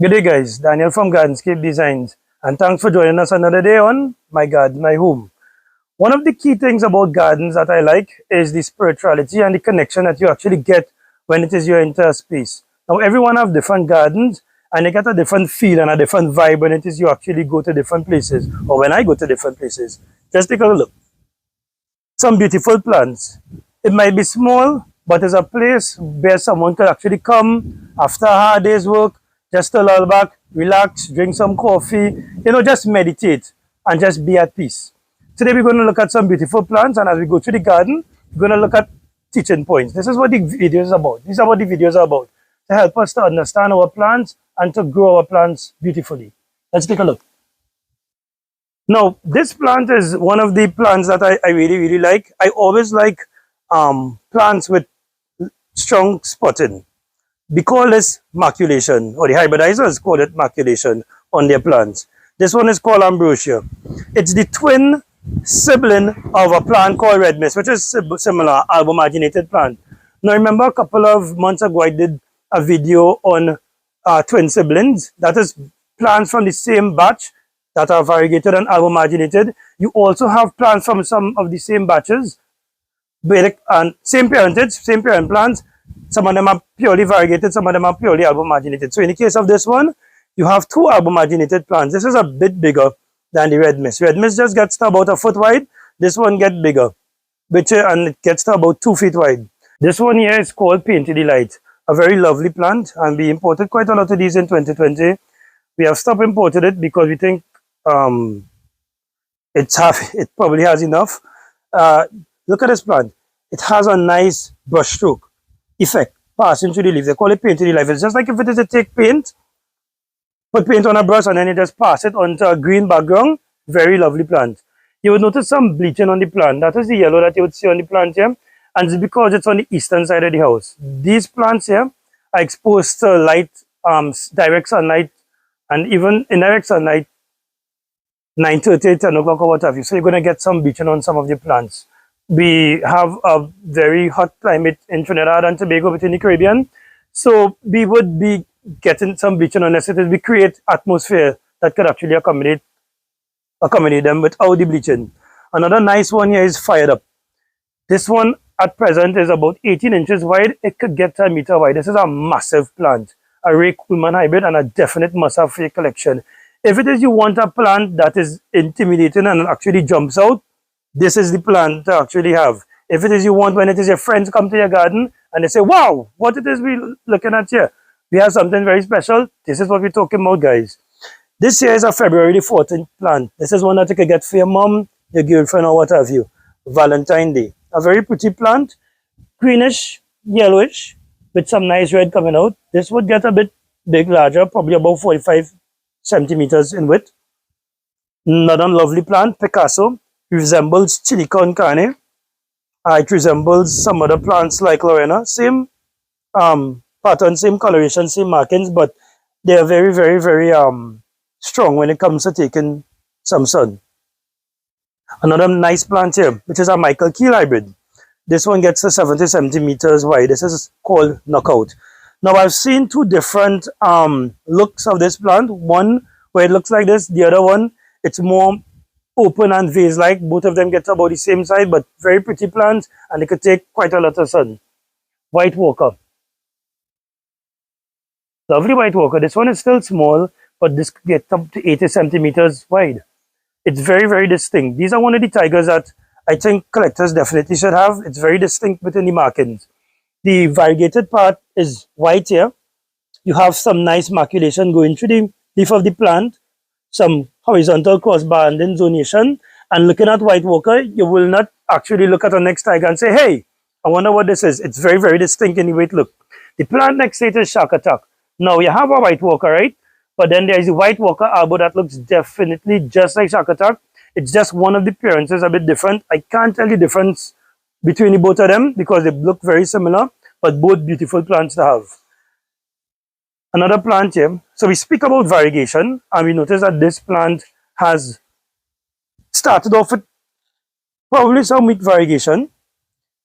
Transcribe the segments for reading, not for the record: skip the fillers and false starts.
Good day, guys. Daniel from Gardenscape Designs, and thanks for joining us another day on My Garden, My Home. One of the key things about gardens that I like is the spirituality and the connection that you actually get when it is your entire space. Now, everyone have different gardens, and they get a different feel and a different vibe when it is you actually go to different places, or when I go to different places. Just take a look. Some beautiful plants. It might be small, but it's a place where someone could actually come after a hard day's work, just to lull back, relax, drink some coffee, just meditate and just be at peace. Today we're going to look at some beautiful plants, and as we go through the garden, we're going to look at teaching points. This is what the video is about. These are what the videos are about, to help us to understand our plants and to grow our plants beautifully. Let's take a look. Now, this plant is one of the plants that I really, really like. I always like plants with strong spotting. We call this maculation, or the hybridizers call it maculation on their plants. This one is called ambrosia. It's the twin sibling of a plant called red mist, which is similar, album-marginated plant. Now, remember a couple of months ago, I did a video on twin siblings. That is plants from the same batch that are variegated and album-marginated. You also have plants from some of the same batches, and same parentage, same parent plants. Some of them are purely variegated, some of them are purely album-marginated. So in the case of this one, you have two album-marginated plants. This is a bit bigger than the red mist. Red mist just gets to about a foot wide. This one gets bigger, and it gets to about 2 feet wide. This one here is called Painted Delight, a very lovely plant, and we imported quite a lot of these in 2020. We have stopped importing it because we think it probably has enough. Look at this plant. It has a nice brush stroke effect passing through the leaves. They call it Painted Delight. It's just like if it is a take paint, put paint on a brush and then you just pass it onto a green background. Very lovely plant. You would notice some bleaching on the plant. That is the yellow that you would see on the plant here, and it's because it's on the eastern side of the house. These plants here are exposed to light, direct sunlight, and even indirect sunlight, 9:30, 10 o'clock or what have you. So you're going to get some bleaching on some of the plants. We have a very hot climate in Trinidad and Tobago within the Caribbean. So we would be getting some bleaching unless we create atmosphere that could actually accommodate them without the bleaching. Another nice one here is Fired Up. This one at present is about 18 inches wide. It could get to a meter wide. This is a massive plant, a Ray Coolman hybrid, and a definite must-have for your collection. If it is you want a plant that is intimidating and actually jumps out, this is the plant to actually have. If it is you want when it is your friends come to your garden and they say, wow, what it is we looking at here? We have something very special. This is what we're talking about, guys. This here is a February 14th plant. This is one that you can get for your mom, your girlfriend, or what have you. Valentine's Day. A very pretty plant. Greenish, yellowish, with some nice red coming out. This would get a bit big, larger, probably about 45 centimeters in width. Another lovely plant, Picasso. Resembles chili con carne. It resembles some other plants like Lorena. Same pattern, same coloration, same markings, but they are very, very, very strong when it comes to taking some sun. Another nice plant here, which is a Michael Keel hybrid. This one gets to 70 centimeters wide. This is called Knockout. Now I've seen two different looks of this plant. One where it looks like this, the other one, it's more open and vase-like. Both of them get about the same size, but very pretty plants, and they could take quite a lot of sun. White Walker. Lovely White Walker. This one is still small, but this gets up to 80 centimeters wide. It's very, very distinct. These are one of the tigers that I think collectors definitely should have. It's very distinct within the markings. The variegated part is white here. You have some nice maculation going through the leaf of the plant, some horizontal cross-banding zonation, and looking at White Walker, you will not actually look at the next tiger and say, hey, I wonder what this is. It's very, very distinct in the way it looks. The plant next to it is Shark Attack. Now, you have a White Walker, right? But then there is a White Walker arbor that looks definitely just like Shark Attack. It's just one of the appearances a bit different. I can't tell the difference between the both of them because they look very similar, but both beautiful plants to have. Another plant here. So we speak about variegation, and we notice that this plant has started off with probably some weak variegation.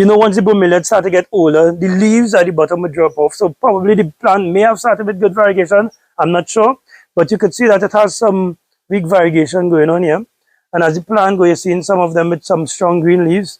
You know, once the bromeliads start to get older, the leaves at the bottom will drop off. So probably the plant may have started with good variegation. I'm not sure. But you could see that it has some weak variegation going on here. And as the plant goes, you're seeing some of them with some strong green leaves.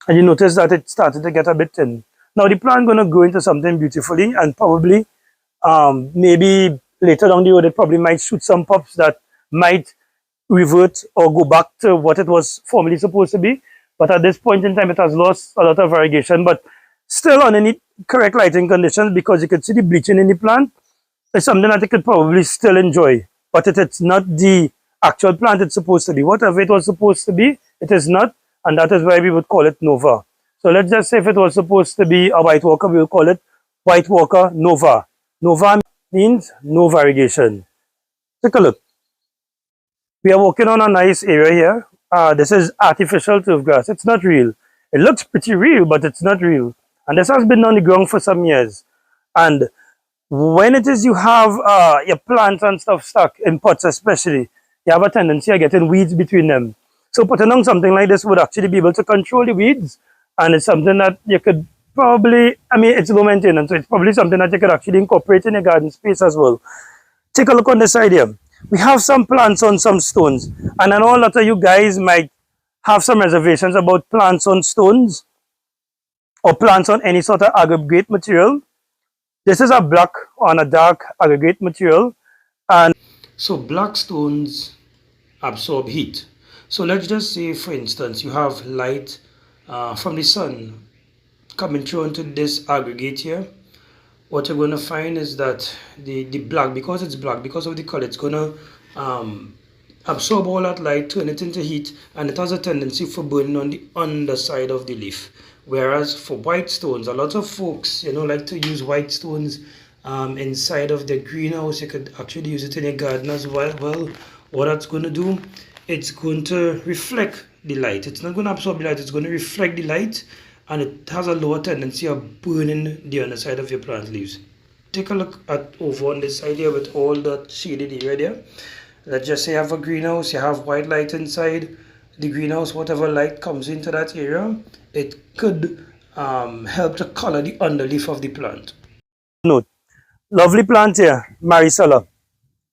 And you notice that it started to get a bit thin. Now the plant going to grow into something beautifully, and probably maybe later down the road, it probably might shoot some pups that might revert or go back to what it was formerly supposed to be. But at this point in time, it has lost a lot of variegation, but still underneath correct lighting conditions, because you could see the bleaching in the plant. It's something that you could probably still enjoy, but it's not the actual plant it's supposed to be. Whatever it was supposed to be, it is not, and that is why we would call it Nova. So let's just say if it was supposed to be a white walker, we will call it white walker Nova. Nova means no variegation. Take a look. We are working on a nice area here. This is artificial turf grass. It's not real. It looks pretty real, but it's not real. And this has been on the ground for some years. And when it is you have your plants and stuff stuck in pots especially, you have a tendency of getting weeds between them. So putting on something like this would actually be able to control the weeds. And it's something that you could probably, I mean, it's low maintenance, so it's probably something that you could actually incorporate in your garden space as well. Take a look on this side here. We have some plants on some stones, and I know a lot of you guys might have some reservations about plants on stones or plants on any sort of aggregate material. This is a black on a dark aggregate material, and so black stones absorb heat. So let's just say, for instance, you have light from the sun coming through into this aggregate here. What you're going to find is that the black, because it's black, because of the color, it's going to absorb all that light, turn it into heat, and it has a tendency for burning on the underside of the leaf. Whereas for white stones, a lot of folks, like to use white stones inside of their greenhouse. You could actually use it in your garden as well. Well, what that's going to do, it's going to reflect the light. It's not going to absorb the light, it's going to reflect the light, and it has a lower tendency of burning the underside of your plant leaves. Take a look at over on this side here with all that shaded area there. Let's just say you have a greenhouse, you have white light inside the greenhouse. Whatever light comes into that area, it could help to color the underleaf of the plant. Note, lovely plant here, Maricela.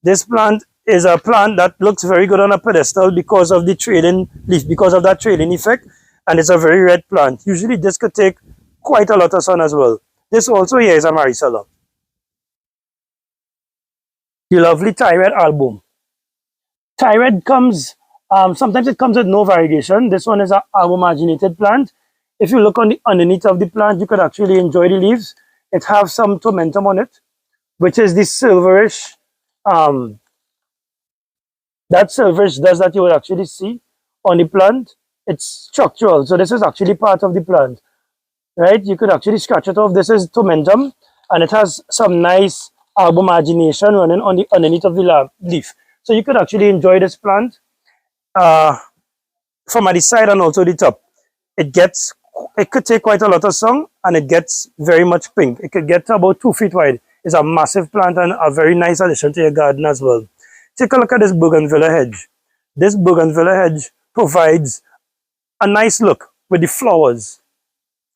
This plant is a plant that looks very good on a pedestal because of the trailing leaf, because of that trailing effect, and it's a very red plant. Usually this could take quite a lot of sun as well. This also here is a Maricela. The lovely Thyred album. Thyred comes, sometimes it comes with no variegation. This one is an albumaginated plant. If you look on the underneath of the plant, you could actually enjoy the leaves. It has some tomentum on it, which is the silverish, that silverish dust that you would actually see on the plant. It's structural, so this is actually part of the plant, right? You could actually scratch it off. This is tomentum, and it has some nice albumagination running on the underneath of the leaf. So you could actually enjoy this plant from at the side and also the top. It could take quite a lot of sun, and it gets very much pink. It could get to about 2 feet wide. It's a massive plant and a very nice addition to your garden as well. Take a look at this bougainvillea hedge. This bougainvillea hedge provides a nice look with the flowers,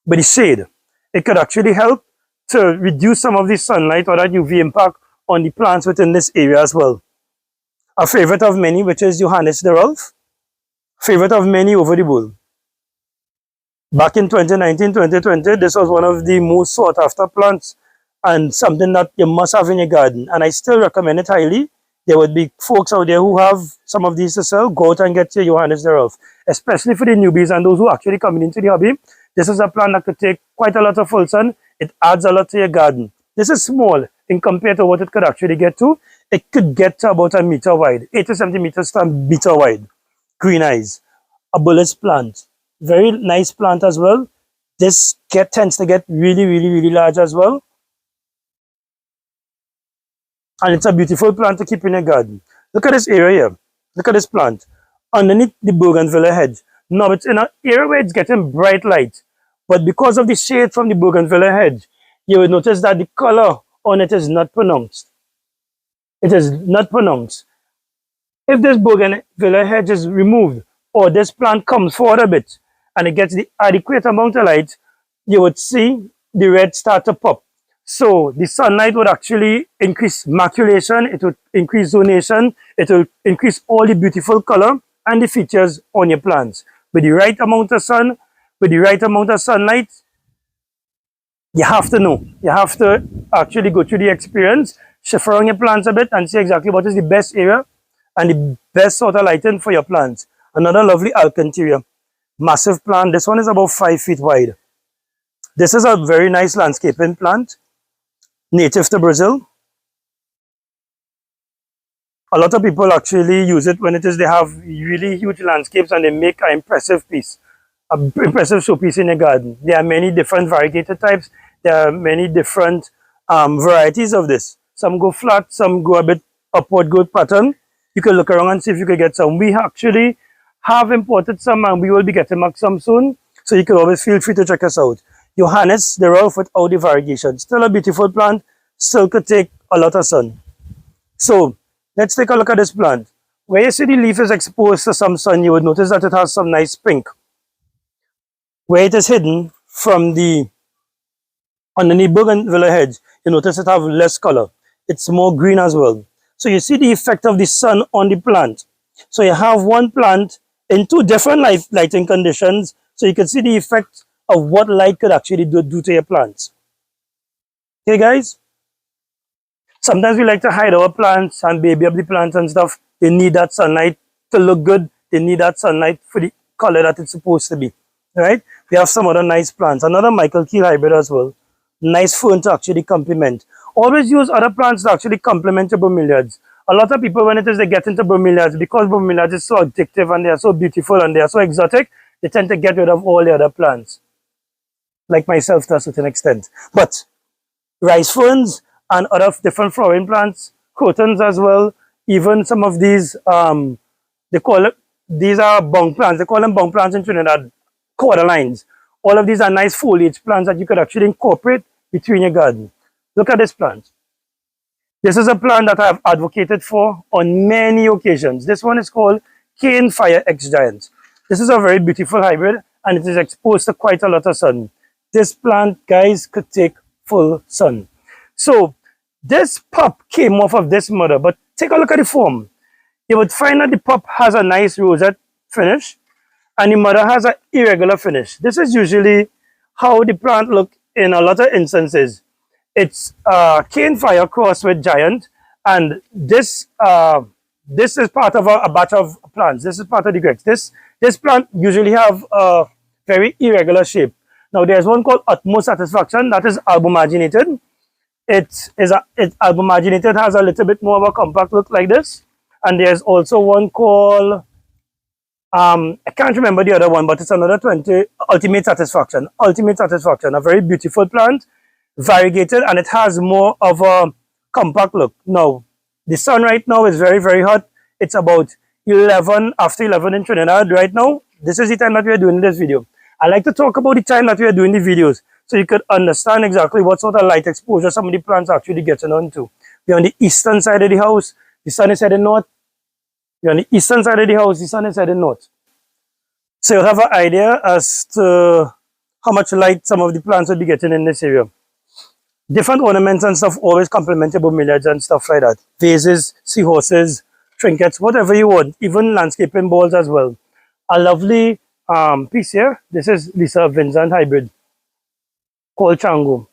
with the shade. It could actually help to reduce some of the sunlight or that UV impact on the plants within this area as well. A favorite of many, which is Johannes de Rolf. Favorite of many over the bull. Back in 2019, 2020, this was one of the most sought after plants and something that you must have in your garden. And I still recommend it highly. There would be folks out there who have some of these to sell. Go out and get your Johannes de Rolf. Especially for the newbies and those who are actually coming into the hobby. This is a plant that could take quite a lot of full sun. It adds a lot to your garden. This is small in compared to what it could actually get to. It could get to about 1 meter wide, 80 centimeters to 1 meter wide. Green eyes. A bullet plant. Very nice plant as well. This tends to get really, really, really large as well. And it's a beautiful plant to keep in your garden. Look at this area here. Look at this plant. Underneath the bougainvillea hedge. Now it's in an area where it's getting bright light. But because of the shade from the bougainvillea hedge, you will notice that the color on it is not pronounced. It is not pronounced. If this bougainvillea hedge is removed or this plant comes forward a bit and it gets the adequate amount of light, you would see the red start to pop. So the sunlight would actually increase maculation, it would increase zonation, it will increase all the beautiful color and the features on your plants. With the right amount of sun, with the right amount of sunlight, you have to know. You have to actually go through the experience, shift around your plants a bit and see exactly what is the best area and the best sort of lighting for your plants. Another lovely alcantara, massive plant. This one is about 5 feet wide. This is a very nice landscaping plant, native to Brazil. A lot of people actually use it when it is they have really huge landscapes and they make an impressive piece, an impressive showpiece in a garden. There are many different variegated types. There are many different varieties of this. Some go flat, some go a bit upward growth pattern. You can look around and see if you can get some. We actually have imported some and we will be getting back some soon. So you can always feel free to check us out. Johannes, the rough without the variegation. Still a beautiful plant, still could take a lot of sun. So let's take a look at this plant. Where you see the leaf is exposed to some sun, you would notice that it has some nice pink. Where it is hidden from the underneath bougainvillea hedge, you notice it have less color. It's more green as well. So you see the effect of the sun on the plant. So you have one plant in two different lighting conditions, so you can see the effect of what light could actually do to your plants. Okay guys? Sometimes we like to hide our plants and baby up the plants and stuff. They need that sunlight to look good. They need that sunlight for the color that it's supposed to be. Right? We have some other nice plants. Another Michael Keel hybrid as well. Nice fern to actually complement. Always use other plants to actually complement your bromeliads. A lot of people, when it is they get into bromeliads, because bromeliads is so addictive and they are so beautiful and they are so exotic, they tend to get rid of all the other plants. Like myself to a certain extent. But rice ferns and other different flowering plants, crotons as well, even some of these, they call it, these are bung plants. They call them bung plants in Trinidad, corderlines. All of these are nice foliage plants that you could actually incorporate between your garden. Look at this plant. This is a plant that I have advocated for on many occasions. This one is called Cane Fire X Giant. This is a very beautiful hybrid and it is exposed to quite a lot of sun. This plant, guys, could take full sun. So this pup came off of this mother, but take a look at the form. You would find that the pup has a nice rosette finish and the mother has an irregular finish. This is usually how the plant look in a lot of instances. It's cane fire crossed with giant, and this is part of a batch of plants. This is part of the Grex. This plant usually have a very irregular shape. Now there's one called Utmost Satisfaction that is albumaginated. Albumaginated has a little bit more of a compact look like this, and there's also one called I can't remember the other one, but it's another 20 Ultimate Satisfaction. Ultimate Satisfaction, a very beautiful plant, variegated, and it has more of a compact look. Now, the sun right now is very, very hot. It's about 11 after 11 in Trinidad right now. This is the time that we are doing this video. I like to talk about the time that we are doing the videos so you could understand exactly what sort of light exposure some of the plants are actually getting onto. We're on the eastern side of the house. The sun is heading north. We're on the eastern side of the house. The sun is heading north. So you'll have an idea as to how much light some of the plants will be getting in this area. Different ornaments and stuff always complement your bromeliads and stuff like that. Vases, seahorses, trinkets, whatever you want. Even landscaping balls as well. A lovely piece here. This is Lisa Vincent hybrid called Chango.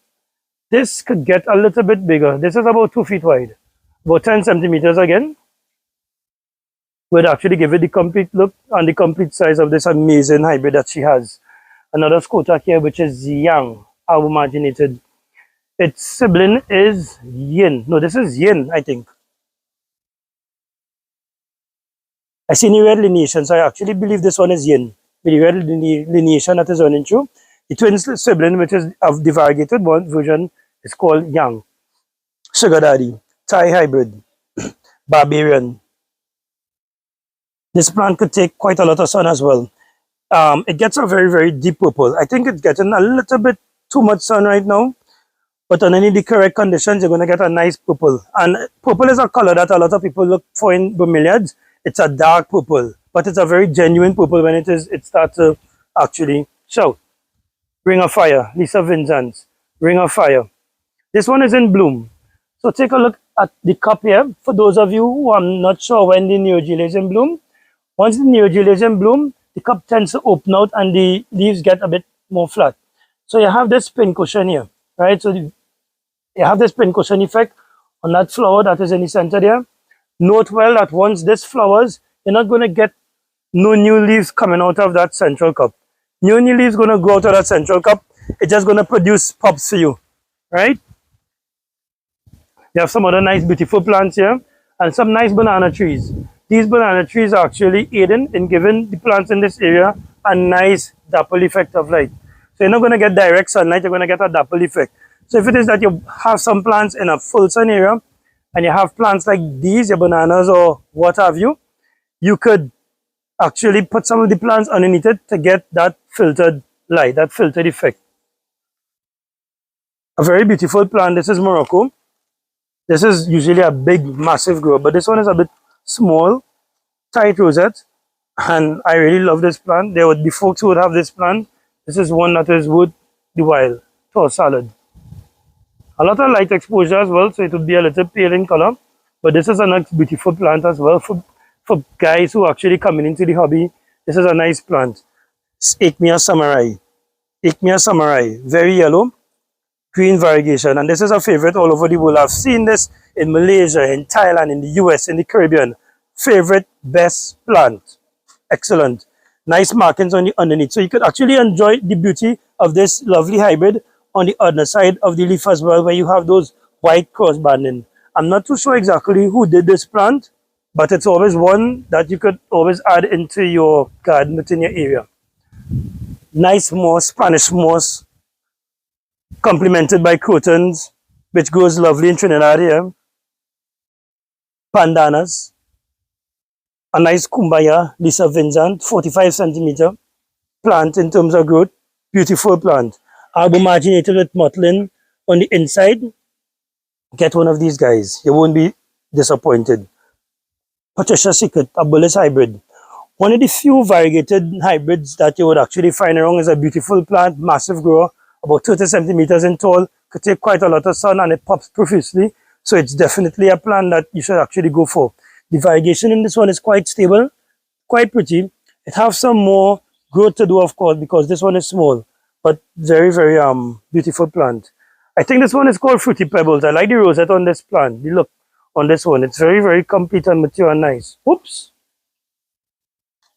This could get a little bit bigger. This is about 2 feet wide. About 10 centimeters again. Would actually give it the complete look and the complete size of this amazing hybrid that she has. Another Scotac here, which is Yang, albumaginated. Its sibling is Yin. No, this is Yin, I think. I see the red lineation, so I actually believe this one is Yin. With the red lineation that is running through. The twin sibling, which is of the variegated one version, is called Yang. Sugar Daddy, Thai hybrid, Barbarian. This plant could take quite a lot of sun as well. It gets a very, very deep purple. I think it's getting a little bit too much sun right now. But under the correct conditions, you're going to get a nice purple. And purple is a color that a lot of people look for in bromeliads. It's a dark purple. But it's a very genuine purple when it starts to actually shout. Ring of Fire, Lisa Vincent's Ring of Fire. This one is in bloom. So take a look at the cup here. For those of you who are not sure when the neogila is in bloom, once the neogila is in bloom, the cup tends to open out and the leaves get a bit more flat. So you have this pincushion here, right? So you have this pincushion effect on that flower that is in the center there. Note well that once this flowers, you're not going to get no new leaves coming out of that central cup. No new leaves going to go out of that central cup. It's just going to produce pups for you, right? You have some other nice beautiful plants here and some nice banana trees. These banana trees are actually aiding in giving the plants in this area a nice dapple effect of light. So you're not going to get direct sunlight, you're going to get a dapple effect. So if it is that you have some plants in a full sun area and you have plants like these, your bananas or what have you, you could actually put some of the plants underneath it to get that filtered light, that filtered effect. A very beautiful plant. This is Morocco. This is usually a big, massive grower, but this one is a bit small, tight rosette, and I really love this plant. There would be folks who would have this plant. This is one that is worth the while. Tall salad. A lot of light exposure as well, so it would be a little pale in color, but this is a nice, beautiful plant as well for guys who are actually coming into the hobby. This is a nice plant. Acmea Samurai. Acmea Samurai, very yellow. Green variegation, and this is a favorite all over the world. I've seen this in Malaysia, in Thailand, in the US, in the Caribbean. Favorite, best plant. Excellent. Nice markings on the underneath. So you could actually enjoy the beauty of this lovely hybrid on the other side of the leaf as well, where you have those white cross banding. I'm not too sure exactly who did this plant, but it's always one that you could always add into your garden within your area. Nice moss, Spanish moss, complemented by crotons, which goes lovely in Trinidad here. Pandanas. A nice kumbaya, Lisa Vincent, 45 centimeter plant in terms of growth. Beautiful plant. Arbomaginated with mottlin on the inside. Get one of these guys. You won't be disappointed. Patricia Secret, a Bullis hybrid. One of the few variegated hybrids that you would actually find around is a beautiful plant, massive grower, about 30 centimeters in tall, could take quite a lot of sun and it pops profusely. So it's definitely a plant that you should actually go for. The variegation in this one is quite stable, quite pretty. It has some more growth to do, of course, because this one is small, but very, very beautiful plant. I think this one is called Fruity Pebbles. I like the rosette on this plant. The look on this one. It's very, very complete and mature and nice. Oops.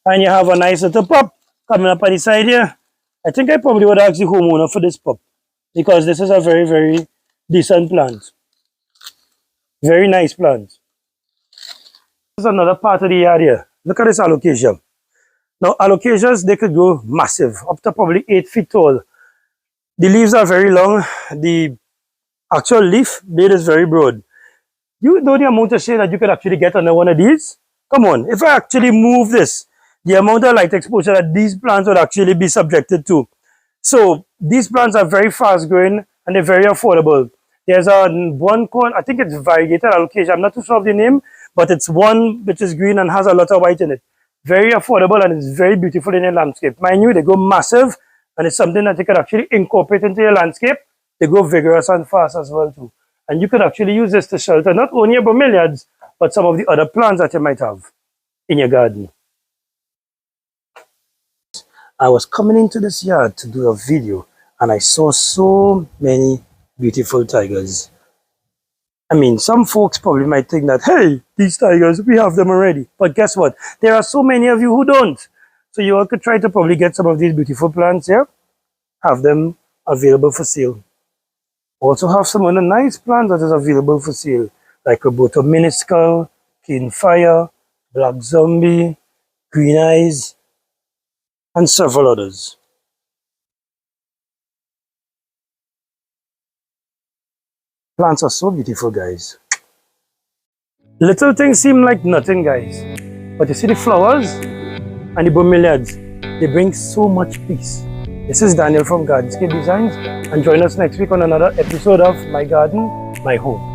And you have a nice little pup coming up on the side here. I think I probably would ask the homeowner for this pup because this is a very, very decent plant. Very nice plant. This is another part of the yard here. Look at this alocasia. Now, alocasias, they could grow massive, up to probably 8 feet tall. The leaves are very long. The actual leaf blade is very broad. You know the amount of shade that you could actually get under one of these? Come on, if I actually move this, the amount of light exposure that these plants would actually be subjected to. So these plants are very fast growing and they're very affordable. There's one called, I think it's variegated alocasia. I'm not too sure of the name, but it's one which is green and has a lot of white in it. Very affordable and it's very beautiful in your landscape. Mind you, they go massive and it's something that you could actually incorporate into your landscape. They grow vigorous and fast as well too. And you could actually use this to shelter not only your bromeliads, but some of the other plants that you might have in your garden. I was coming into this yard to do a video and I saw so many beautiful tigers. I mean, some folks probably might think that, hey, these tigers, we have them already. But guess what? There are so many of you who don't. So you all could try to probably get some of these beautiful plants here, have them available for sale. Also have some other nice plants that is available for sale, like Roberta Minuscule, Cane Fire, Black Zombie, Green Eyes, and several others. Plants are so beautiful, guys. Little things seem like nothing, guys. But you see the flowers and the bromeliads, they bring so much peace. This is Daniel from Gardenscape Designs, and join us next week on another episode of My Garden, My Home.